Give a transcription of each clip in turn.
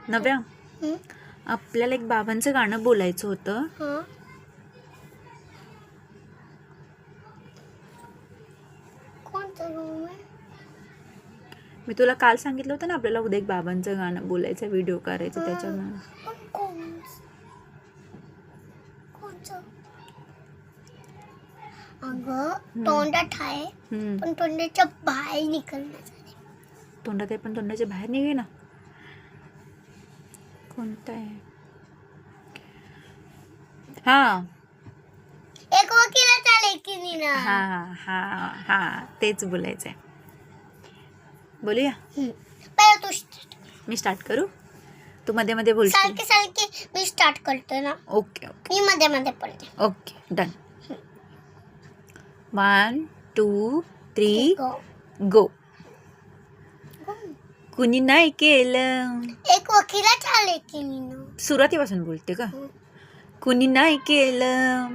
नव्या, आपल्याला एक बाबांचं गाणं बोलायचं होतं. मी तुला काल सांगितलं होतं ना, आपल्याला उद्या एक बाबांचं गाणं बोलायचं, व्हिडिओ करायचं त्याच्यामुळे. अगं तोंडात आहे पण तोंडाच्या बाहेर निघण्यासाठी. तोंडात आहे पण तोंडाच्या बाहेर निघे ना. कोणतं आहे? हा, एक वकिलाचा लेकीनीला. हा हा हा, तेच बोलायचं आहे. बोलूया. पहिले तू मी स्टार्ट करू, तू मध्ये मध्ये बोलशील. सारखे सारखे मी स्टार्ट करते ना. ओके ओके मी मध्ये मध्ये बोलते. Okay, done. 1 2 3 गो. गो. कुणी नाही केलं. एक वकिलाच्या लेकीनीला. सुरुवातीपासून बोलते का? कुणी नाही केलं,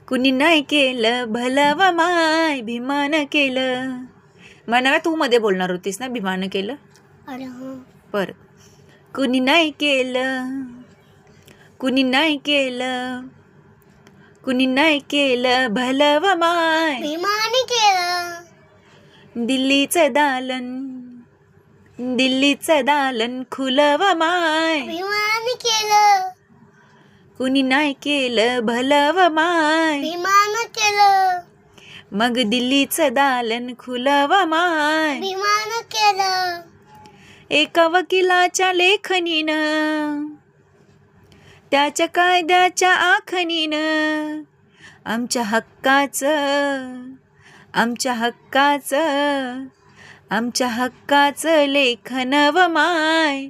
कुणी नाही केलं भलं व माय भीमान केलं. म्हणा तू मध्ये बोलणार होतीस ना, भीमान केलं. अरे हो. परत. कुणी नाही केलं, कुणी नाही केलं, कुणी नाही केलं भलं व माय. भीमाने केलं. दिल्लीचं दालन, दिल्लीचं दालन खुलं व माय. भीमाने केलं. कुणी नाही केलं भलं व माय. भीमाने केलं. मग दिल्लीचं दालन खुलं व माय. भीमाने केलं. एका वकिलाच्या लेखणीनं, त्याच्या कायद्याच्या आखणीनं आमच्या हक्काचं, आमच्या हक्काचं, आमच्या हक्काचं लेखन व माय.